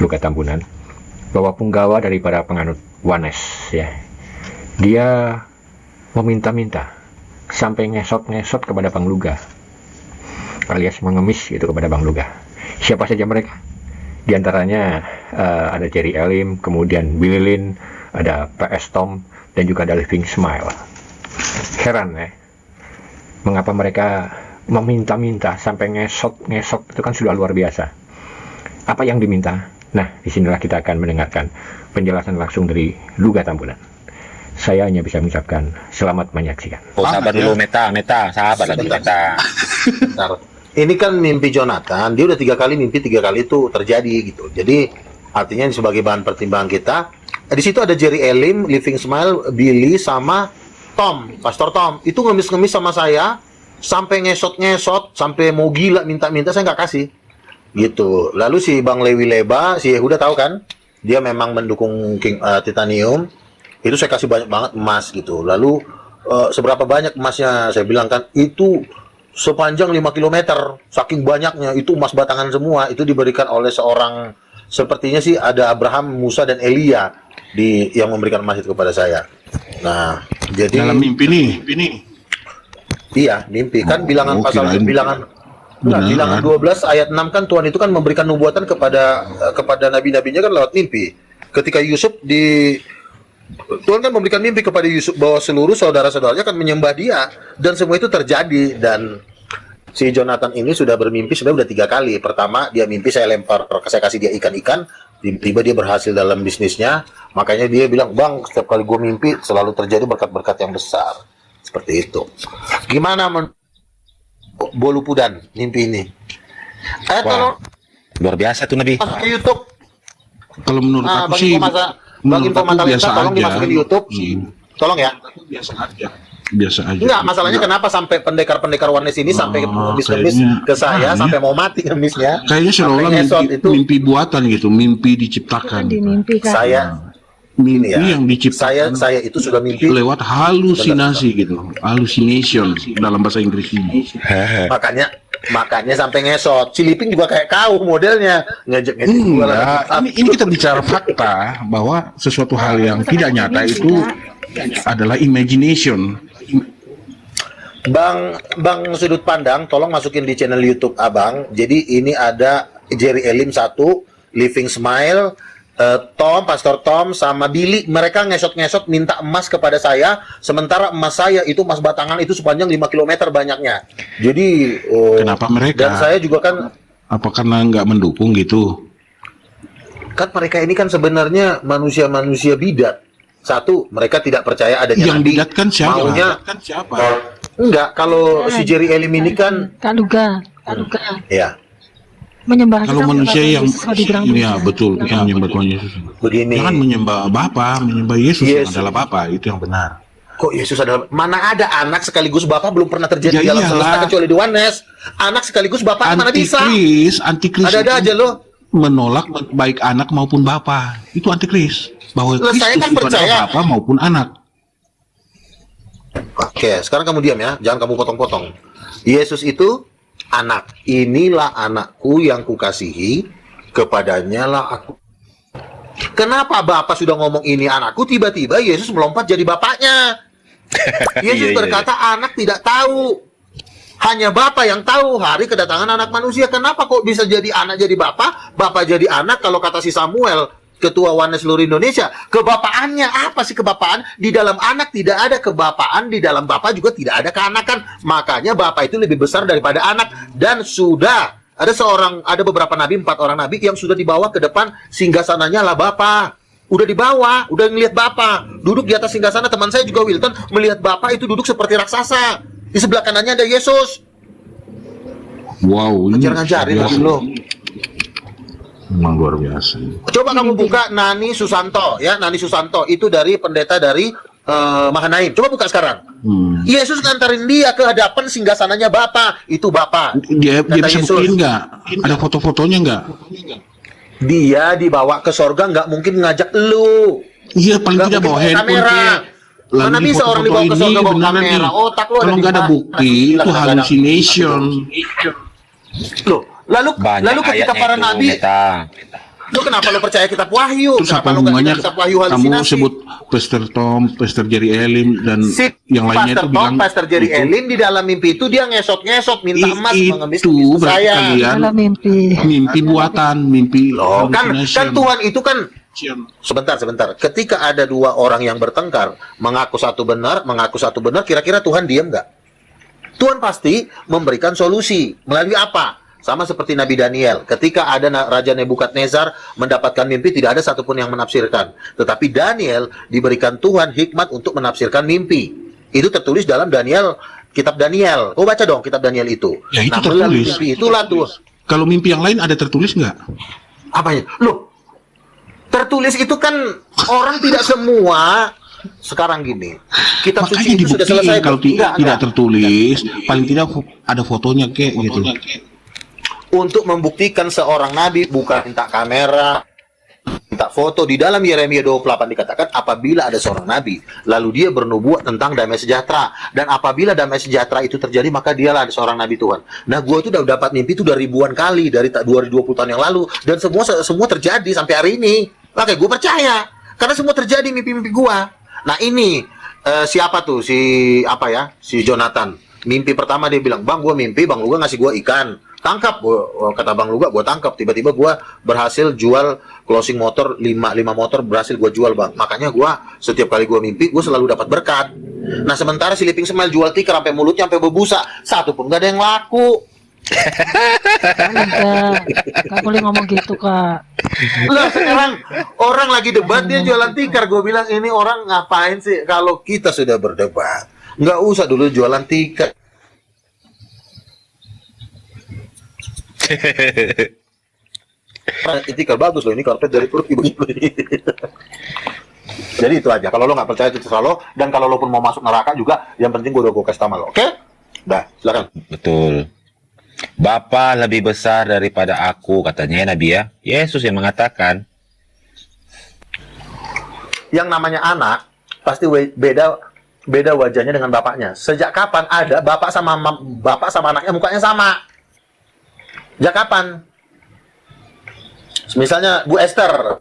Luka Tambunan, bahwa punggawa dari para penganut Wanes ya, dia meminta-minta sampai ngesot-ngesot kepada Bang Luga, alias mengemis itu kepada Bang Luga. Siapa saja mereka? Di antaranya ada Jerry Elim, kemudian Billy Lin, ada PS Tom, dan juga ada Living Smile. Heran ya, mengapa mereka meminta-minta sampai ngesot-ngesot, itu kan sudah luar biasa. Apa yang diminta? Nah, disinilah kita akan mendengarkan penjelasan langsung dari Luga Tambunan. Saya hanya bisa mengucapkan selamat menyaksikan. Oh, sabar dulu, Meta, sabar lagi Meta. Ini kan mimpi Jonathan, dia udah 3 kali mimpi, 3 kali itu terjadi gitu. Jadi artinya sebagai bahan pertimbangan kita, di situ ada Jerry Elim, Living Smile, Billy, sama Tom, Pastor Tom. Itu ngemis-ngemis sama saya, sampai ngesot-ngesot, sampai mau gila minta-minta, saya nggak kasih. Gitu. Lalu si Bang Lewi Leba, si Yehuda tahu kan, dia memang mendukung King Titanium. Itu saya kasih banyak banget emas gitu. Lalu seberapa banyak emasnya? Saya bilang kan itu sepanjang 5 km, saking banyaknya itu emas batangan semua. Itu diberikan oleh seorang, sepertinya sih ada Abraham, Musa, dan Elia yang memberikan emas itu kepada saya. Nah, jadi dalam mimpi nih. Iya, mimpi kan bilangan pasal bilangan 12 ayat 6 kan Tuhan itu kan memberikan nubuatan kepada nabi-nabinya kan lewat mimpi. Ketika Yusuf Tuhan kan memberikan mimpi kepada Yusuf bahwa seluruh saudara-saudaranya akan menyembah dia, dan semua itu terjadi. Dan si Jonathan ini sudah bermimpi sebenarnya udah 3 kali. Pertama dia mimpi saya kasih dia ikan-ikan, tiba-tiba dia berhasil dalam bisnisnya. Makanya dia bilang, "Bang, setiap kali gue mimpi selalu terjadi berkat-berkat yang besar." Seperti itu. Gimana Bolu Pudan mimpi ini? Tolong Luar biasa tuh Nabi. masuk ke YouTube. Kalau menurut aku sih, Bagi pemata tolong dimasukin di YouTube. Tolong ya. Biasa aja. Enggak, masalahnya kenapa sampai pendekar-pendekar Wanes ini sampai ngemis-ngemis ke saya, sampai mau mati ngemisnya. Kayaknya seolah-olah mimpi buatan gitu, mimpi diciptakan. Mimpi yang diciptakan. Saya itu sudah mimpi lewat halusinasi gitu, hallucination dalam bahasa Inggris ini. Makanya sampai ngesot. Ciliping juga kayak kau modelnya, ngejek-ngejek. Ini kita bicara fakta bahwa sesuatu hal yang tidak nyata itu adalah imagination. Bang Sudut Pandang, tolong masukin di channel YouTube Abang. Jadi ini ada Jerry Elim 1, Living Smile, Tom, Pastor Tom, sama Billy. Mereka ngesot-ngesot minta emas kepada saya, sementara emas saya itu emas batangan itu sepanjang 5 km banyaknya. Jadi kenapa mereka? Dan saya juga kan, apa karena nggak mendukung gitu? Kan mereka ini kan sebenarnya manusia-manusia bidat. Satu, mereka tidak percaya adanya yang nabi. bidat kan siapa? Maunya enggak, kalau si Jerry Elim ini kan Kak Luga. ya. Menyembah kalau manusia yang ya betul yang menyembah Tuhan Yesus. Begini. Jangan menyembah Bapa, menyembah Yesus yang adalah Bapa, itu yang benar. Kok Yesus adalah, mana ada anak sekaligus Bapa, belum pernah terjadi Ya dalam iyalah. semesta kecuali di Wanes. Anak sekaligus Bapa mana bisa? Antikris Ada aja loh. menolak baik anak maupun Bapa. Itu antikris. Bahwa Loh, saya Kristus kan itu percaya. adalah Bapa maupun anak. Oke, sekarang kamu diam ya, jangan kamu potong-potong. Yesus itu anak. Inilah anakku yang kukasihi, kepadanya lah aku. Kenapa Bapak sudah ngomong ini anakku, tiba-tiba Yesus melompat jadi bapaknya? Yesus berkata anak tidak tahu. Hanya Bapa yang tahu hari kedatangan anak manusia. Kenapa kok bisa jadi anak jadi Bapa, Bapa jadi anak? Kalau kata si Samuel, Ketua Wanes seluruh Indonesia, kebapaannya apa sih kebapaan? Di dalam anak tidak ada kebapaan, di dalam Bapa juga tidak ada keanakan. Makanya Bapa itu lebih besar daripada anak. Dan sudah ada beberapa nabi, 4 orang nabi yang sudah dibawa ke depan singgasananya lah Bapa. Udah dibawa, udah ngelihat Bapa duduk di atas singgasana. Teman saya juga Wilton melihat Bapa itu duduk seperti raksasa. Di sebelah kanannya ada Yesus. Wow, ini Ngajar-ngajarin lagi lo. memang luar biasa. Coba kamu buka Nani Susanto ya, Nani Susanto itu dari pendeta dari Mahanaim. Coba buka sekarang. Yesus ngantarin dia ke hadapan singgasananya Bapa. Itu Bapa. Dia bisa buktiin nggak? Ada foto-fotonya nggak? Dia dibawa ke sorga, nggak mungkin ngajak lu. Iya, paling Nggak tidak bawa mungkin handphone kamera. kayak. Mana bisa orang dibawa ke sorga bawa kamera? Otak lu ada kalau di nggak ada mana? bukti, itu hallucination. Loh, lalu ketika para nabi, Lu kenapa lu percaya kitab Wahyu? Terus Kenapa apa lu nggak hubungannya kitab Wahyu kamu halusinasi? sebut Pastor Tom, Pastor Jerry Elim dan Si yang lainnya Pastor itu Tom, bilang Pastor Jerry itu- Elim di dalam mimpi itu dia ngesot-ngesot minta emas mengemis itu ke berarti saya. kalian Dalam mimpi. mimpi buatan, mimpi Loh, kan hallucination. Tuhan itu kan sebentar. Ketika ada dua orang yang bertengkar, mengaku satu benar, kira-kira Tuhan diam nggak? Tuhan pasti memberikan solusi. Melalui apa? Sama seperti Nabi Daniel. Ketika ada Raja Nebukadnezar mendapatkan mimpi, tidak ada satupun yang menafsirkan. Tetapi Daniel diberikan Tuhan hikmat untuk menafsirkan mimpi. Itu tertulis dalam Daniel, kitab Daniel. Kau baca dong kitab Daniel itu. Ya, itu melalui tertulis. mimpi itulah tuh. Kalau mimpi yang lain ada tertulis nggak? Apanya? Loh, tertulis itu kan orang tidak semua. Sekarang gini, kitab Makanya suci itu sudah dibuktiin selesai. kalau tidak Enggak. tertulis, paling tidak ada fotonya kayak gitu. Untuk membuktikan seorang nabi bukan minta kamera, minta foto. Di dalam Yeremia 28 dikatakan apabila ada seorang nabi lalu dia bernubuat tentang damai sejahtera, dan apabila damai sejahtera itu terjadi maka dialah ada seorang nabi Tuhan. Nah, gue tuh udah dapat mimpi itu udah ribuan kali dari 2020 tahun yang lalu, dan semua terjadi sampai hari ini. Makanya gue percaya karena semua terjadi mimpi-mimpi gue. Nah, ini siapa tuh si Jonathan. Mimpi pertama dia bilang, "Bang, gue mimpi Bang Luga ngasih gue ikan. Tangkap." Kata Bang Luga, "Gue tangkap." Tiba-tiba gue berhasil jual closing motor 5 motor berhasil gue jual, Bang. Makanya gue setiap kali gue mimpi gue selalu dapat berkat. Nah, sementara si Living Smile jual tikar sampai mulutnya sampai berbusa, satu pun gak ada yang laku. Kak boleh ngomong gitu, Kak. Lah, sekarang orang lagi debat dia jualan tikar. Gue bilang ini orang ngapain sih? Kalau kita sudah berdebat, nggak usah dulu jualan tikar. Tikar bagus loh, ini karpet dari Turki begitu. Jadi itu aja. Kalau lo nggak percaya itu terserah lo. Dan kalau lo pun mau masuk neraka juga, yang penting gue udah kasih sama lo. Oke? Dah, silakan. Betul. Bapa lebih besar daripada aku, katanya ya Nabi ya. Yesus yang mengatakan. Yang namanya anak pasti beda wajahnya dengan bapaknya. Sejak kapan ada bapak sama anaknya mukanya sama? Sejak kapan? Misalnya Bu Esther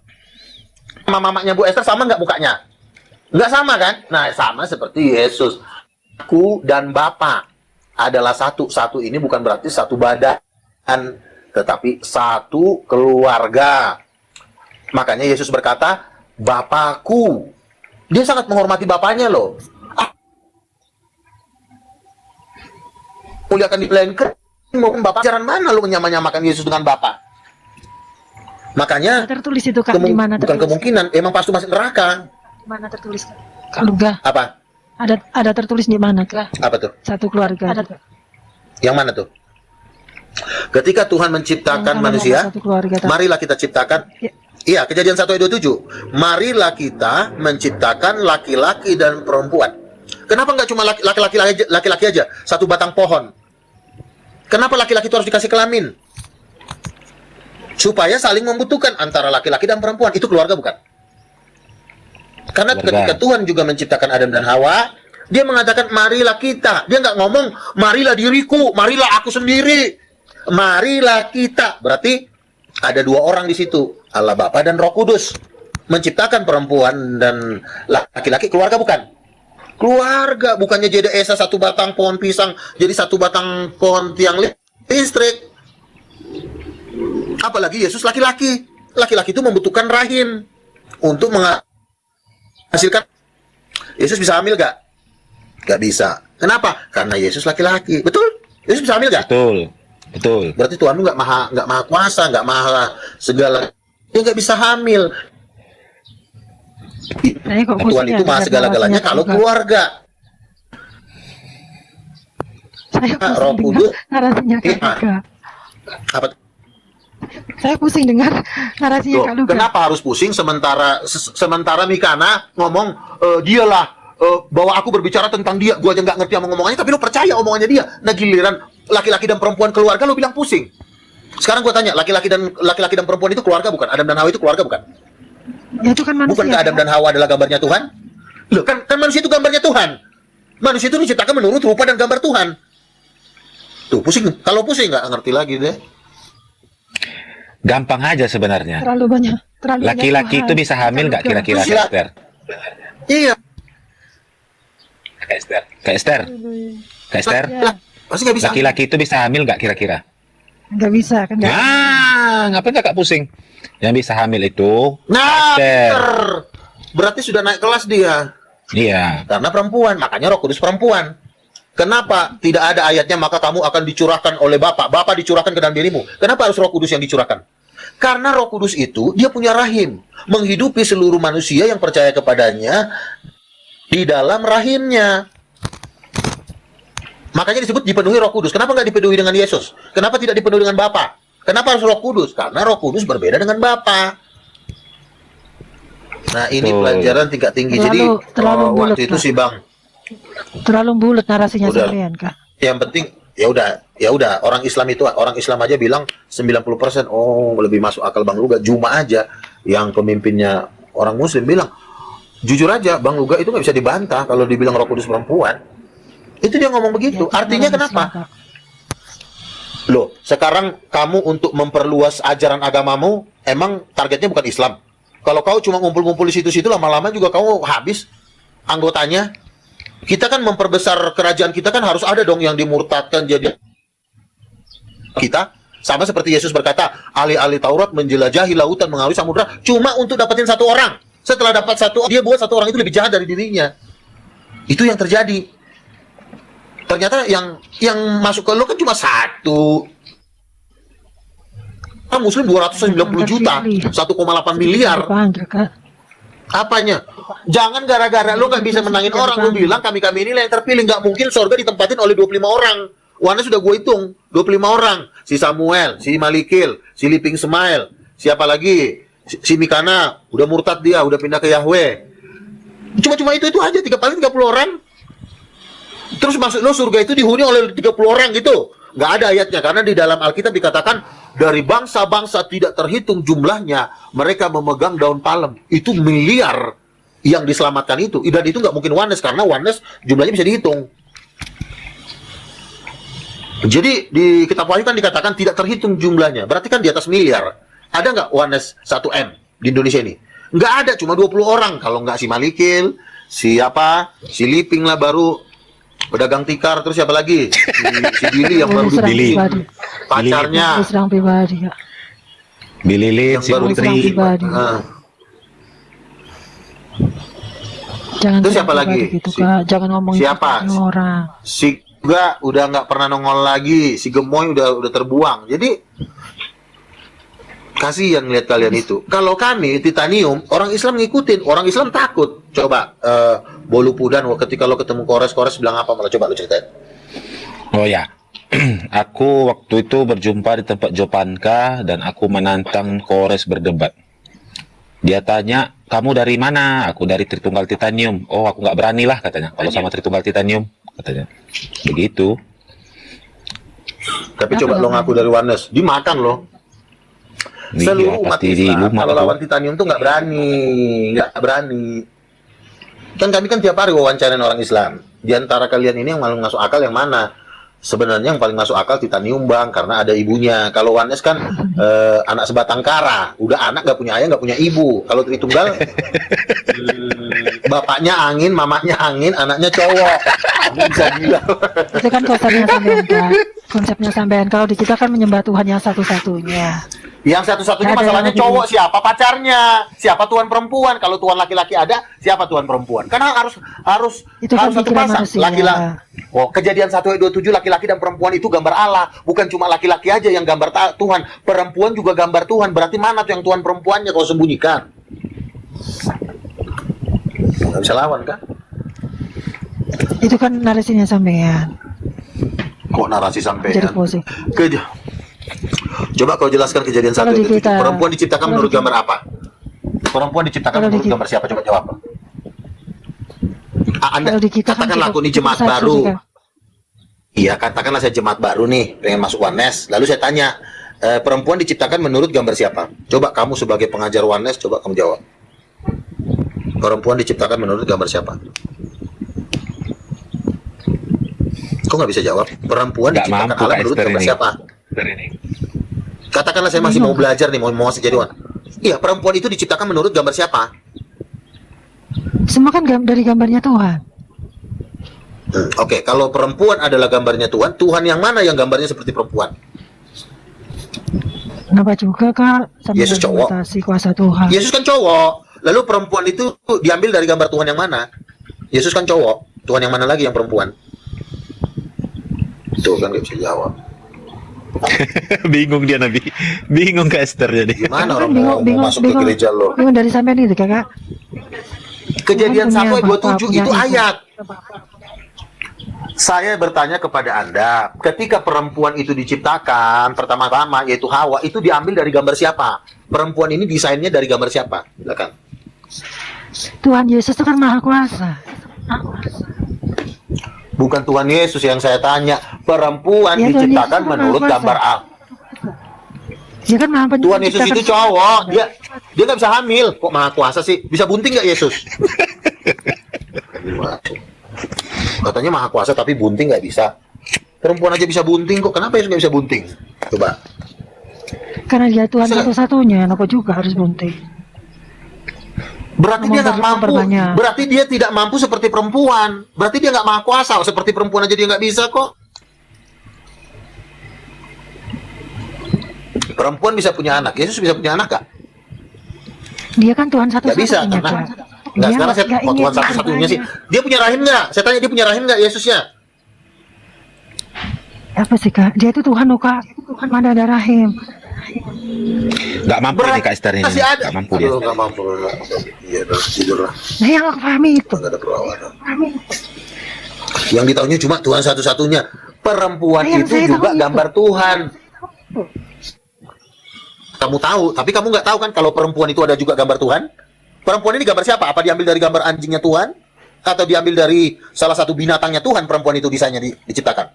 sama mamanya Bu Esther sama nggak mukanya? Nggak sama kan? Nah, sama seperti Yesus. Aku dan Bapa adalah satu. Satu ini bukan berarti satu badan, tetapi satu keluarga. Makanya Yesus berkata, Bapakku. Dia sangat menghormati bapaknya loh. Muliakan di pelayankan, mau bapak. Jalan mana lo menyamakan Yesus dengan Bapak? Makanya Tertulis itu, Kak, di mana bukan tertulis? kemungkinan, emang pasti masuk neraka. Di mana tertulis, Kak? Kak Luga. Apa? Ada tertulis di mana, Kak? Apa tuh? Satu keluarga. Ada. Yang mana tuh? Ketika Tuhan menciptakan manusia, Satu keluarga. marilah kita ciptakan. Ya. Iya, Kejadian 1 ayat 27. Marilah kita menciptakan laki-laki dan perempuan. Kenapa nggak cuma laki-laki aja? Satu batang pohon. Kenapa laki-laki itu harus dikasih kelamin? Supaya saling membutuhkan antara laki-laki dan perempuan. Itu keluarga bukan? Karena Keluarga. ketika Tuhan juga menciptakan Adam dan Hawa, dia mengatakan marilah kita. Dia nggak ngomong marilah diriku, marilah aku sendiri. Marilah kita. Berarti ada dua orang di situ, Allah Bapa dan Roh Kudus. Menciptakan perempuan dan laki-laki, keluarga bukan? Keluarga, bukannya jadi esa satu batang pohon pisang, jadi satu batang pohon tiang listrik. Apalagi Yesus laki-laki. Laki-laki itu membutuhkan rahim untuk menghasilkan. Yesus bisa hamil gak? Gak bisa. Kenapa? Karena Yesus laki-laki. Betul? Yesus bisa hamil gak? Betul. Betul. Berarti Tuhan lu nggak maha kuasa, nggak maha segala. Dia nggak bisa hamil. Saya kok Tuhan pusing itu ya, maha dengar segala-galanya narasinya, kalau Kak Luga. keluarga. Saya pusing Roh dengar Kudus. narasinya, Kak Iya. Luga. Apa? Saya pusing dengar narasinya, Loh, Kak Luga. kenapa harus pusing sementara Mikana ngomong dialah bahwa aku berbicara tentang dia, gua aja nggak ngerti sama ngomongannya, tapi lu percaya omongannya dia. Nah, giliran laki-laki dan perempuan keluarga lu bilang pusing. Sekarang gua tanya, laki-laki dan perempuan itu keluarga bukan? Adam dan Hawa itu keluarga bukan? Ya, itu kan manusia. Bukankah Adam Kak. dan Hawa adalah gambarnya Tuhan? Loh, kan manusia itu gambarnya Tuhan. Manusia itu diciptakan menurut rupa dan gambar Tuhan. Tuh, pusing. Kalau pusing nggak ngerti lagi deh. gampang aja sebenarnya. Terlalu banyak. Terlalu banyak Laki-laki itu Tuhan. bisa hamil nggak Terlalu kira-kira, Terus Kak ya. Esther? Iya, Kak Esther? Kak Esther? Ya, pasti nggak bisa. Laki-laki itu bisa hamil nggak kira-kira? nggak bisa kan? Nggak. Ngapain kakak pusing? Yang bisa hamil itu Nah, Esther. bener. Berarti sudah naik kelas dia. Iya. Karena perempuan, makanya Roh Kudus perempuan. Kenapa tidak ada ayatnya maka kamu akan dicurahkan oleh Bapa? Bapa dicurahkan ke dalam dirimu. Kenapa harus Roh Kudus yang dicurahkan? Karena Roh Kudus itu dia punya rahim, menghidupi seluruh manusia yang percaya kepadanya di dalam rahimnya. Makanya disebut dipenuhi Roh Kudus. Kenapa nggak dipenuhi dengan Yesus? Kenapa tidak dipenuhi dengan Bapa? Kenapa harus Roh Kudus? Karena Roh Kudus berbeda dengan Bapa. Nah, ini Betul. pelajaran tingkat tinggi. Jadi Terlalu bulat, waktu itu Kak. sih Bang, Terlalu bulat narasinya Udah. sampean, Kak. yang penting ya udah orang Islam aja bilang 90%. Oh, lebih masuk akal Bang Luga. Juma aja yang pemimpinnya orang Muslim bilang, jujur aja Bang Luga itu nggak bisa dibantah kalau dibilang Roh Kudus perempuan. Itu dia ngomong begitu. Ya, Artinya orang kenapa? Islam, Kak. Loh, sekarang kamu untuk memperluas ajaran agamamu, emang targetnya bukan Islam. Kalau kau cuma ngumpul-ngumpul di situ-situ, lama-lama juga kamu habis anggotanya. Kita kan memperbesar kerajaan kita kan harus ada dong yang dimurtadkan jadi kita. Sama seperti Yesus berkata, ahli-ahli Taurat menjelajahi lautan, mengawali samudra, cuma untuk dapetin satu orang. Setelah dapat satu, dia buat satu orang itu lebih jahat dari dirinya. Itu yang terjadi. Ternyata yang masuk ke lo kan cuma satu. Kan Muslim 290 juta, 1,8 miliar. Dipanggil, Kak. Apanya? Jangan gara-gara lo nggak bisa menangin orang, lo bilang kami ini yang terpilih. Nggak mungkin surga ditempatin oleh 25 orang. Wana sudah gue hitung, 25 orang. Si Samuel, si Malikil, si Liping Semail, siapa lagi? Si Mikana, udah murtad dia, udah pindah ke Yahweh. Cuma itu aja, 30 orang. Terus maksud lo surga itu dihuni oleh 30 orang gitu? Nggak ada ayatnya, karena di dalam Alkitab dikatakan dari bangsa-bangsa tidak terhitung jumlahnya, mereka memegang daun palem. Itu miliar yang diselamatkan itu. Dan itu nggak mungkin oneness, karena oneness jumlahnya bisa dihitung. Jadi di kitab Wahyu kan dikatakan tidak terhitung jumlahnya. Berarti kan di atas miliar. Ada nggak oneness 1M di Indonesia ini? Nggak ada, cuma 20 orang. Kalau nggak si Malikil, si Liping lah baru, pedagang tikar, terus siapa lagi? Si Billy yang baru Ini serang dibeli. pribadi. Pacarnya. Ini serang pribadi, Kak. Bililin, Yang si baru Ini serang Putri. pribadi. Nah, Jangan Terus serang siapa lagi? pribadi gitu, Kak. Jangan ngomongin Siapa? orang. si juga udah nggak pernah nongol lagi, si Gemoy udah terbuang. Jadi kasihan lihat kalian itu. Kalau kami Titanium, orang Islam ngikutin, orang Islam takut. Coba Bolu Pudan ketika lo ketemu Kores bilang apa? Malah coba lo ceritain. Oh ya, aku waktu itu berjumpa di tempat Jopanka dan aku menantang Kores berdebat. Dia tanya, kamu dari mana? Aku dari Tritunggal Titanium. Oh, aku nggak berani lah katanya. Kalau sama Tritunggal Titanium, katanya. Begitu. Tapi coba lo ngaku dari Oneness, dimakan lo. Seluruh umat pasti di Islam rumah kalau tuh. lawan Titanium tuh nggak berani. Kan kami kan tiap hari wawancarain orang Islam. Di antara kalian ini yang paling masuk akal yang mana? Sebenarnya yang paling masuk akal Titanium Bang, karena ada ibunya. Kalau Oneness kan anak sebatang kara, udah anak nggak punya ayah nggak punya ibu. Kalau Tritunggal bapaknya angin, mamanya angin, anaknya cowok. Kamu bisa gila. Itu kan konsepnya sampean, Kak. Konsepnya sampean. Kalau di kita kan menyembah Tuhan yang satu-satunya. Yang satu-satunya Ada masalahnya lagi. cowok, siapa pacarnya, siapa tuan perempuan. Kalau tuan laki-laki ada, siapa tuan perempuan? Karena harus Itu kan satu pikiran pasang. manusia. Laki-laki. Oh, kejadian 1:27 laki-laki dan perempuan itu gambar Allah. Bukan cuma laki-laki aja yang gambar Tuhan, perempuan juga gambar Tuhan. Berarti mana tuh yang tuan perempuannya kau sembunyikan? Nggak bisa lawan kan? Itu kan narasinya sampean. Kok narasi Jadi sampean? pusing. Coba kau jelaskan kejadian Kalau 1:27. di kita- Perempuan diciptakan kalau menurut di- gambar apa? Perempuan diciptakan Kalau di menurut kita- gambar siapa? Coba jawab. Anda Kalau di kita kan katakanlah kita- aku ini jemaat kita baru. saksi, Kak. Iya, katakanlah saya jemaat baru nih, pengen masuk Oneness. Lalu saya tanya, perempuan diciptakan menurut gambar siapa? Coba kamu sebagai pengajar Oneness, coba kamu jawab. Perempuan diciptakan menurut gambar siapa? Kok nggak bisa jawab? Perempuan Nggak diciptakan mampu, Allah Kak menurut Esther gambar ini. siapa? Katakanlah saya masih mau belajar nih, mau masih jadi wan. Iya, perempuan itu diciptakan menurut gambar siapa? Semua kan dari gambarnya Tuhan. Oke, kalau perempuan adalah gambarnya Tuhan, Tuhan yang mana yang gambarnya seperti perempuan? Kenapa juga Kak? Sambil Yesus cowok. mengatasi kuasa Tuhan. Yesus kan cowok. Lalu perempuan itu diambil dari gambar Tuhan yang mana? Yesus kan cowok. Tuhan yang mana lagi yang perempuan? Tuh kan nggak bisa jawab. Bingung dia Nabi. Bingung Kak Esther jadi. Gimana Kan orang mau masuk ke gereja lo? Bingung dari sampean itu Kakak. Kejadian 1 Tuhan ayat punya 27 itu ibu. ayat. Saya bertanya kepada Anda, ketika perempuan itu diciptakan pertama-tama yaitu Hawa, itu diambil dari gambar siapa? Perempuan ini desainnya dari gambar siapa? Silakan. Tuhan Yesus itu kan maha kuasa. Bukan Tuhan Yesus yang saya tanya. Perempuan Ya, Tuhan diciptakan Yesus menurut maha kuasa. gambar Allah. Dia kan maha Tuhan Yesus itu pencipta. cowok, dia nggak bisa hamil. Kok maha kuasa sih? Bisa bunting nggak Yesus? Katanya maha kuasa tapi bunting nggak bisa. Perempuan aja bisa bunting kok. Kenapa Yesus nggak bisa bunting? Coba. Karena dia Tuhan Bisa- satu-satunya, aku juga harus bunting. Berarti dia nggak mampu. Memperbanyak. Berarti dia tidak mampu seperti perempuan. Berarti dia nggak maha kuasa. Seperti perempuan aja dia nggak bisa kok. Perempuan bisa punya anak. Yesus bisa punya anak nggak? Dia kan Tuhan Nggak bisa. satu-satunya. Karena Kak. nggak Dia sekarang saya nggak Tuhan ingin satu-satunya sih. banyak. Dia punya rahim nggak? Saya tanya dia punya rahim nggak Yesusnya? Apa sih Kak? Dia itu Tuhan loh Kak. Tuhan mana ada rahim. Nggak mampu ini Kak Esther ini. Masih ada. Nggak mampu dia. Aduh, nggak mampu. Iya, udah tidur lah. Nah yang aku pahami itu. Nggak ada perawatan. Yang ditahunya cuma Tuhan satu-satunya. Perempuan Nah, yang itu saya juga tahu itu. gambar Tuhan. Kamu tahu, tapi kamu nggak tahu kan kalau perempuan itu ada juga gambar Tuhan? Perempuan ini gambar siapa? Apa diambil dari gambar anjingnya Tuhan? Atau diambil dari salah satu binatangnya Tuhan perempuan itu desainnya diciptakan?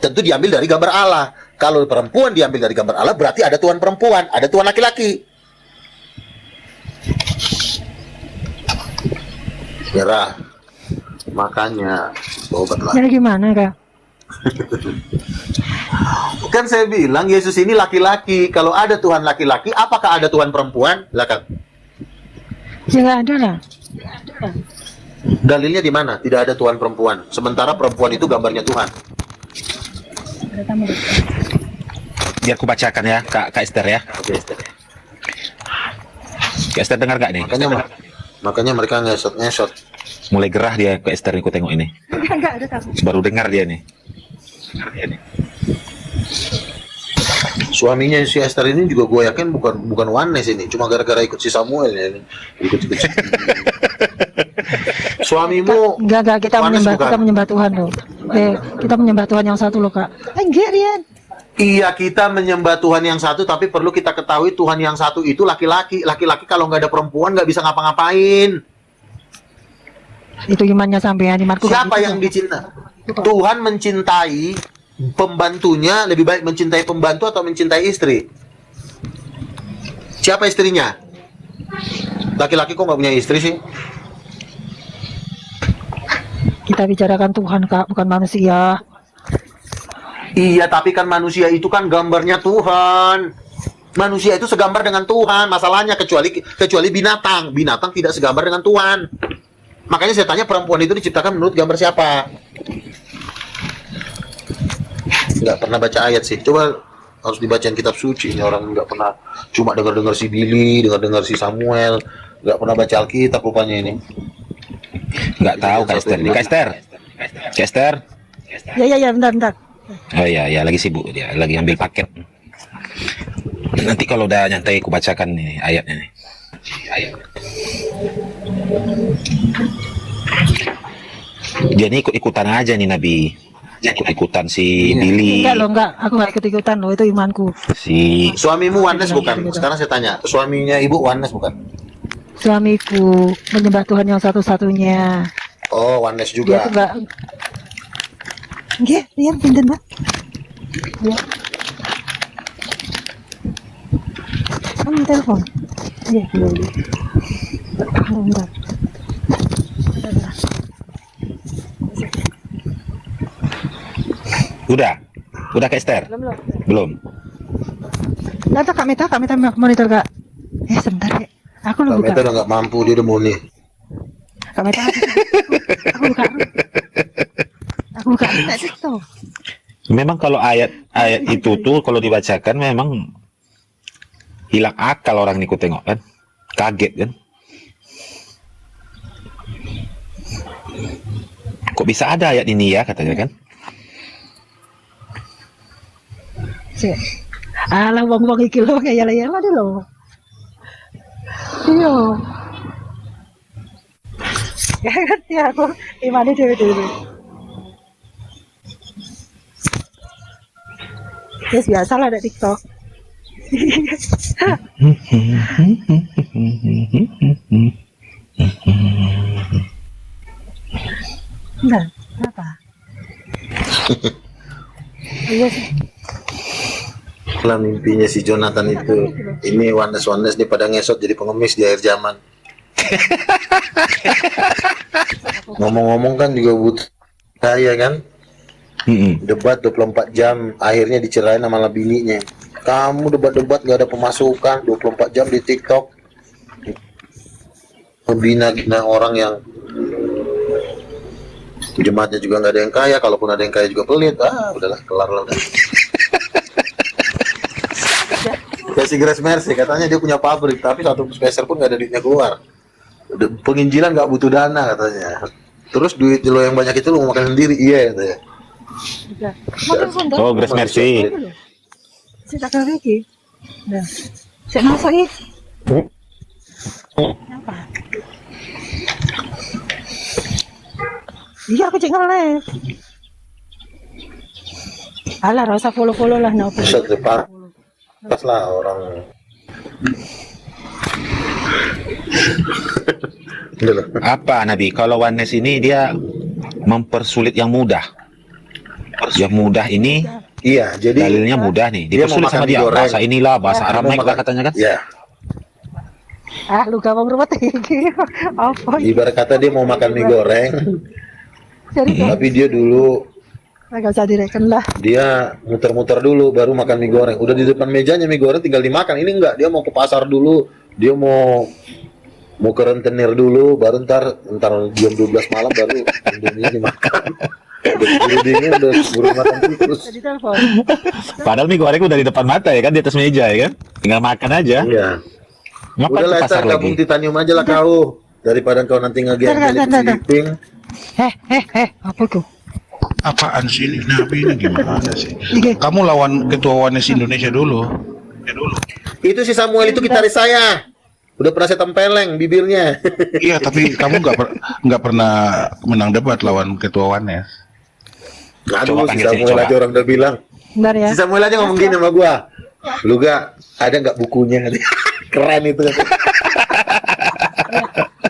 Tentu diambil dari gambar Allah. Kalau perempuan diambil dari gambar Allah, berarti ada Tuhan perempuan, ada Tuhan laki-laki. Merah. Makanya, obatlah. Jadi gimana Kak? Kan saya bilang Yesus ini laki-laki. Kalau ada Tuhan laki-laki, apakah ada Tuhan perempuan? Lah kan. Ya nggak ada lah. Dalilnya di mana? Tidak ada Tuhan perempuan. Sementara perempuan itu gambarnya Tuhan. Biar aku bacakan ya Kak Esther ya. Oke, Esther. Kak Esther dengar gak nih? Makanya mereka ngesot. Mulai gerah dia Kak Esther nih, aku tengok ini. Nggak ada Kak. Baru dengar dia nih. Suaminya si Esther ini juga gue yakin bukan oneness ini, cuma gara-gara ikut si Samuel ya ini. Ikut. Suamimu Enggak kita oneness bukan? kita menyembah Tuhan loh. Kita menyembah Tuhan yang satu loh Kak. Enggak Rian. Iya, kita menyembah Tuhan yang satu, tapi perlu kita ketahui Tuhan yang satu itu laki-laki. Laki-laki kalau nggak ada perempuan nggak bisa ngapa-ngapain. Itu imannya sampean, imanku nggak Siapa gitu, yang Kak. dicinta? Tuhan mencintai pembantunya lebih baik mencintai pembantu atau mencintai istri? Siapa istrinya? Laki-laki kok nggak punya istri sih? Kita bicarakan Tuhan Kak, bukan manusia. Iya, tapi kan manusia itu kan gambarnya Tuhan. Manusia itu segambar dengan Tuhan. Masalahnya kecuali binatang. Binatang tidak segambar dengan Tuhan. Makanya saya tanya perempuan itu diciptakan menurut gambar siapa? Nggak pernah baca ayat sih. Coba harus dibacain kitab suci. Ini orang nggak pernah, cuma dengar-dengar si Billy, dengar-dengar si Samuel. Nggak pernah baca Alkitab rupanya ini. Nggak tahu Kak Esther nih. Kak Esther. Kak Esther. Ya, bentar. Oh iya, lagi sibuk dia, lagi ambil paket. Nanti kalau udah nyantai aku bacakan nih ayatnya nih. Dia ini ikut-ikutan aja nih Nabi. Ikut-ikutan si Billy, Enggak, aku nggak ikut-ikutan loh, itu imanku. si Suamimu oneness bukan? Sekarang saya tanya, suaminya ibu oneness bukan? Suamiku menyembah Tuhan yang satu-satunya. Oh, oneness Dia juga. tuh enggak. Nggih, Rian pinten, Mbak? Ya. Kamu telepon? Iya, boleh. Bentar. udah Kak Esther? Belum. Kak Meta monitor Kak. Sebentar ya. Aku lu Kak buka. Meta udah nggak mampu, dia udah mau nih. Kak Meta. Aku buka. Aku buka TikTok. Memang kalau ayat itu tuh kalau dibacakan memang hilang akal orang nih ku tengok kan. Kaget kan. Kok bisa ada ayat ini ya katanya kan? Sik. Alah wong-wong iki lho ya deh lho. Iya. Ya ngerti aku imane dhewe-dhewe. Yes, biasa lah ada TikTok. Enggak, apa? Iya sih. Lah mimpinya si Jonathan itu, ini Wanes dia pada ngesot jadi pengemis di akhir zaman. Ngomong-ngomong kan juga butuh kaya kan? Debat 24 jam, akhirnya dicerain sama bininya. Kamu debat-debat gak ada pemasukan, 24 jam di TikTok. Membina orang yang jemaatnya juga nggak ada yang kaya, kalaupun ada yang kaya juga pelit. Udahlah, kelar lah udah. Kayak si Grace Mercy, katanya dia punya pabrik, tapi satu peser pun nggak ada duitnya keluar. Penginjilan nggak butuh dana katanya. Terus duit lo yang banyak itu lo mau makan sendiri, iya katanya. Oh, Grace Mercy. Saya tak kira lagi. Nah, saya masak ya. Apa? Iya aku cek nge-live. Alah rasa follow lah nah. Bisa depan. Pas lah orang. Apa Nabi? Kalau Wanes ini dia mempersulit yang mudah. Yang mudah ini Iya, jadi dalilnya mudah nih. dia mau Dipersulit makan sama mie dia. goreng. Bahasa inilah, bahasa Dia mau Aramek lah makan- katanya kan. Iya, Lu gampang rumah iki. Apa? ibarat kata dia mau makan mie goreng, Jadi tapi dia dulu enggak usah direken lah. dia muter-muter dulu baru makan mie goreng. Udah di depan mejanya mie goreng tinggal dimakan. Ini enggak, dia mau ke pasar dulu, dia mau ke rentenir dulu, baru ntar jam 12 malam baru Indomie dimakan. Udah keburu dingin, udah keburu makan tikus. Jadi telepon. Padahal mie goreng udah di depan mata ya kan, di atas meja ya kan. Tinggal makan aja. Iya. Ngapain Udah ke lah, pasar Star, lagi? gabung titanium aja lah kau. Daripada kau nanti Bentar, bentar. nge-sleeping. Apa itu? Apaan sih ini Nabi ini gimana sih? Iya. Kamu lawan ketua Wanes Indonesia dulu. Itu si Samuel itu gitaris saya. Udah pernah saya tempeleng bibirnya. Iya, tapi kamu nggak pernah menang debat lawan ketua Wanes. Aduh, Coba si panggil sini, Samuel coba. aja orang udah bilang. Bentar ya. Si Samuel aja ngomong gini sama gua. Lu gak ada nggak bukunya? Keren itu.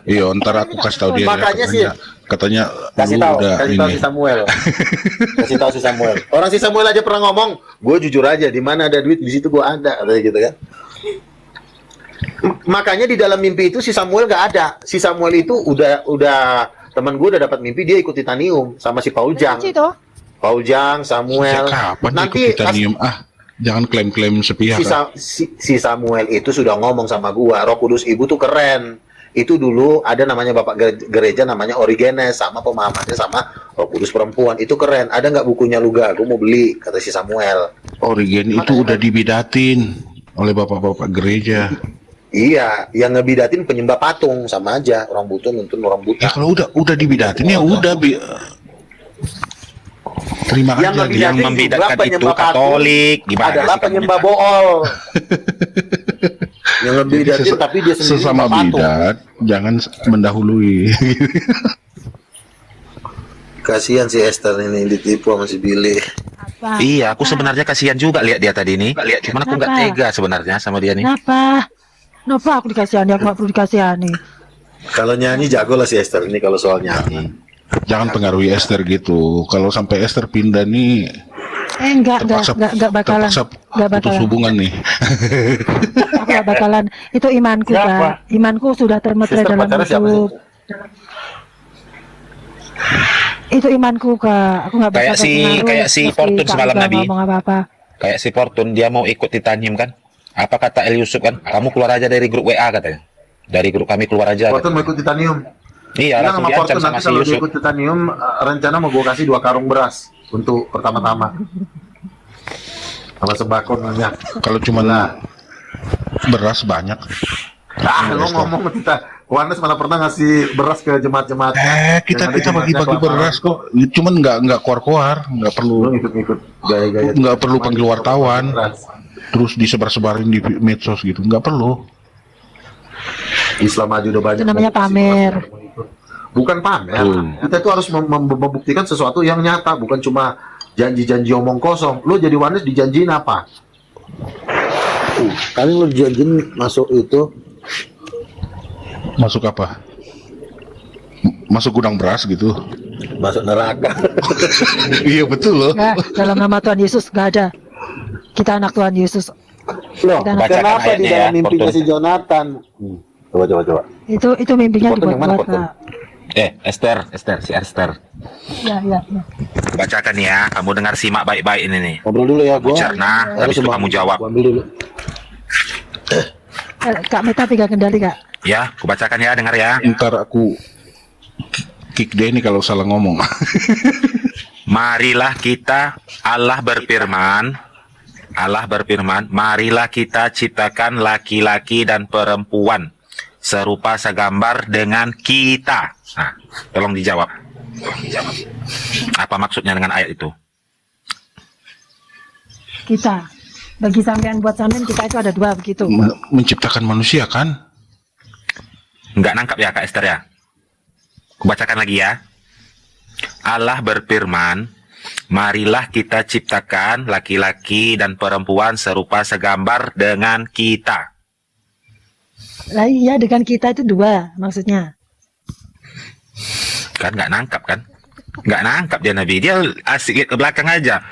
Iya, ntar aku kasih tahu dia. Makanya sih. Katanya Kasih lu tahu udah si ini. Samuel. Kasih tahu si Samuel. Orang si Samuel aja pernah ngomong, gue jujur aja, di mana ada duit di situ gue ada, katanya gitu kan. Makanya di dalam mimpi itu si Samuel nggak ada. Si Samuel itu udah teman gue udah dapat mimpi, dia ikut titanium sama si Paul Jang. Paul Jang, Samuel. Sejak kapan Nanti ikut titanium? Jangan klaim-klaim sepihak. si Samuel itu sudah ngomong sama gua, Roh Kudus Ibu tuh keren. Itu dulu ada namanya bapak gereja namanya Origenes, sama pemahamannya sama Roh Kudus perempuan. Itu keren. Ada nggak bukunya lu gak? Gua mau beli, kata si Samuel. Origen itu udah dibidatin oleh bapak-bapak gereja. Iya, yang ngebidatin penyembah patung sama aja. Orang buta nuntun orang buta. Ya kalau udah dibidatin ya udah terima Yang aja. ngebidatin Yang juga membedakan itu penyembah patung Katolik, gimana adalah sih kamu penyembah minta? bool. Yang ngebidatin tapi dia sendiri sesama penyembah patung. bidat jangan mendahului. Kasihan si Esther ini ditipu sama si Billy. Iya, aku sebenarnya kasihan juga lihat dia tadi nih. Cuman aku nggak Kenapa? tega sebenarnya sama dia nih. Kenapa aku dikasihani? Aku nggak perlu dikasihani. Kalau nyanyi jago lah si Esther ini kalau soal nyanyi. Jangan pengaruhi Esther gitu. Kalau sampai Esther pindah nih, Enggak bakalan. terpaksa Enggak putus bakalan. hubungan nih. Aku nggak bakalan. Itu imanku, Kak. Imanku sudah termetre Sister dalam pacarnya siapa hidup. Itu imanku, Kak. Aku nggak bakal Kayak si terpengaruh Fortune meski semalam Kak Nabi. ngomong apa-apa. Kayak si Fortune dia mau ikut titanium kan? Apa kata El Yusuf kan? Kamu keluar aja dari grup WA katanya. Dari grup kami keluar aja. Fortun mau ikut titanium. Iya, Bilang langsung sama diancam Fortun sama nanti si kalau dia Yusuf. ikut titanium, rencana mau gue kasih 2 karung beras untuk pertama-tama. Sama sembako banyak. Kalau cuma beras banyak. Lo ngomong kita, Wanes mana pernah ngasih beras ke jemaat-jemaat? Kita Yang ada bagi-bagi jemaatnya beras kok. Cuman nggak keluar-keluar, nggak Lo perlu ikut-ikut gaya-gaya. nggak perlu panggil wartawan. Beras. Terus disebar-sebarin di medsos gitu, nggak perlu. Islam maju udah banyak. Itu namanya pamer. Bukan pamer. Kita itu harus membuktikan sesuatu yang nyata, bukan cuma janji-janji omong kosong. Lo jadi Wanes dijanjiin apa? Kami mau dijanjiin masuk itu Masuk apa? Masuk gudang beras gitu. masuk neraka. Iya betul loh. Nggak, dalam nama Tuhan Yesus nggak ada. Kita anak Tuhan Yesus. Loh, Dan bacakan kenapa di ayatnya dalam ya, mimpinya Fortun. si Jonathan? Coba. Itu mimpinya Fortun yang mana, dibuat-buat, Fortun? Kak. Esther. Ya. Bacakan ya, kamu dengar simak baik-baik ini nih. Ngobrol dulu ya, gua. Cerna, habis itu kamu jawab. Gua ambil dulu. Kak Meta pegang kendali, Kak. Ya, aku bacakan ya, dengar ya. Ntar aku kick dia ini kalau salah ngomong. Marilah kita, Allah berfirman, marilah kita ciptakan laki-laki dan perempuan serupa segambar dengan kita. Nah, tolong dijawab. Apa maksudnya dengan ayat itu? Kita. Bagi sampean buat sampean kita itu ada 2 begitu. Menciptakan manusia kan? Nggak nangkap ya Kak Esther ya? Kubacakan lagi ya. Allah berfirman, marilah kita ciptakan laki-laki dan perempuan serupa segambar dengan kita. Lah iya, dengan kita itu 2 maksudnya. Kan nggak nangkap kan? Nggak nangkap dia Nabi. Dia asik ke belakang aja.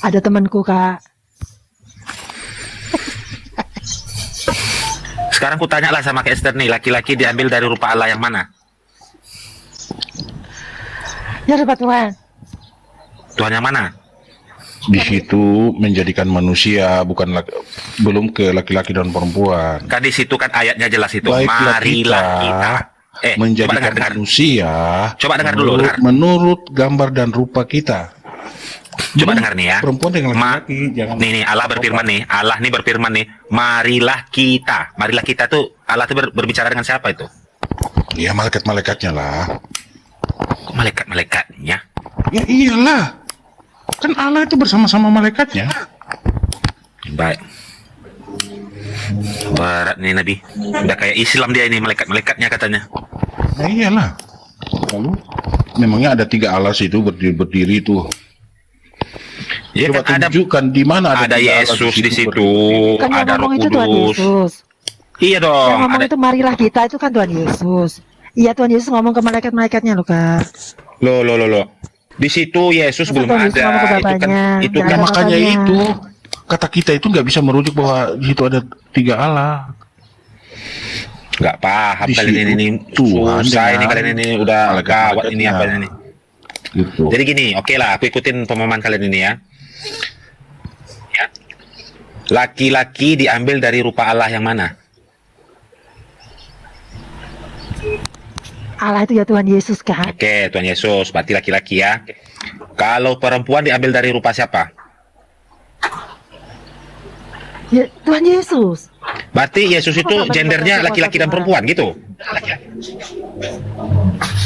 Ada temanku, Kak. Sekarang ku tanyalah sama Kak Esther nih, laki-laki diambil dari rupa Allah yang mana? Ya rupa Tuhan. Tuhan yang mana? Di situ menjadikan manusia belum ke laki-laki dan perempuan. Kan di situ kan ayatnya jelas itu. Baiklah Marilah kita. Coba menjadikan dengar. manusia. Coba dengar dulu, dengar. Menurut gambar dan rupa kita. Coba dengar nih ya. Perempuan dengan laki-laki, jangan. Nih Allah berfirman nih. Allah nih berfirman nih. Marilah kita. Marilah kita tuh Allah tuh berbicara dengan siapa itu? Ya malaikat-malaikatnya lah. Kok malaikat-malaikatnya? Ya iyalah. Kan Allah itu bersama-sama malaikatnya. Baik. Berat nih Nabi. Udah kayak Islam dia ini, malaikat-malaikatnya katanya. Ya iyalah. Lalu memangnya ada 3 Allah itu berdiri tuh. Ya Coba kan ada tunjukkan di mana ada 3 Allah Yesus di situ, berdiri. Kan yang ada Roh ngomong itu Tuhan Kudus. Yesus. Iya dong. Yang ngomong Ada... itu marilah kita itu kan Tuhan Yesus. Iya, Tuhan Yesus ngomong ke malaikat-malaikatnya loh, Kak. Loh. Di situ Yesus Masa belum Tuhan Yesus ngomong ke ada. Itu kan Bapaknya? itu Jangan kan ada Makanya makanya. itu kata kita itu nggak bisa merujuk bahwa di situ ada 3 Allah. nggak paham Di kalian situ ini Tuhan susah ini dengan kalian ini udah gawat ini apa malaikat-malaikatnya. ini. Gitu. Jadi gini, oke lah, aku ikutin pemahaman kalian ini ya. Ya. Laki-laki diambil dari rupa Allah yang mana? Allah itu ya Tuhan Yesus, Kak. Oke, Tuhan Yesus, berarti laki-laki ya. Kalau perempuan diambil dari rupa siapa? Ya, Tuhan Yesus. Berarti Yesus itu gendernya laki-laki dan perempuan gitu.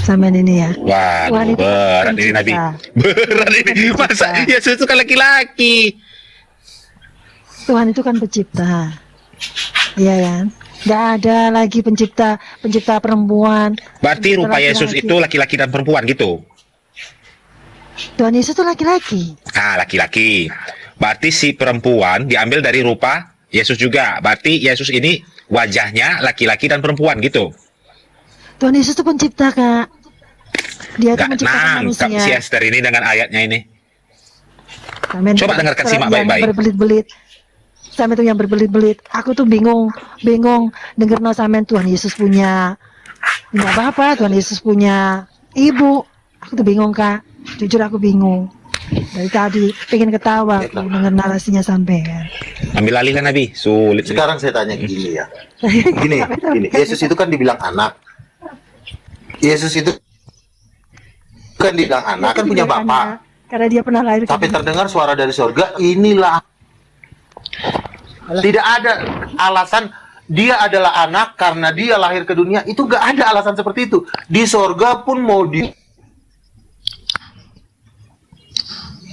Sama ini ya. Wah, Tuhan itu berat ini pencipta. Nabi. Berat ini. Masa Yesus itu kan laki-laki? Tuhan itu kan pencipta. Iya kan? Nggak ada lagi pencipta perempuan. Berarti pencipta rupa Yesus laki-laki. itu laki-laki dan perempuan gitu. Tuhan Yesus itu laki-laki. Nah, laki-laki. Berarti si perempuan diambil dari rupa Yesus juga. Berarti Yesus ini wajahnya laki-laki dan perempuan gitu. Tuhan Yesus itu pencipta, Kak. Dia itu Gak menciptakan nangkap manusia. si Esther ini dengan ayatnya ini. Sampean Coba dengarkan, simak yang baik-baik. Berbelit-belit. Sampai tuh yang berbelit-belit. Aku tuh bingung denger no sampean Tuhan Yesus punya. Enggak apa-apa, Tuhan Yesus punya ibu. Aku tuh bingung, Kak. Jujur aku bingung. Dari tadi pengen ketawa aku dengar narasinya sampean. Ambil alih lah Nabi, sulit. Sekarang saya tanya gini ya. Gini. Yesus itu kan dibilang anak. Yesus itu kan dibilang anak, kan punya bapak. Karena dia pernah lahir. Tapi terdengar suara dari surga, inilah. Tidak ada alasan dia adalah anak karena dia lahir ke dunia. Itu gak ada alasan seperti itu. Di surga pun mau di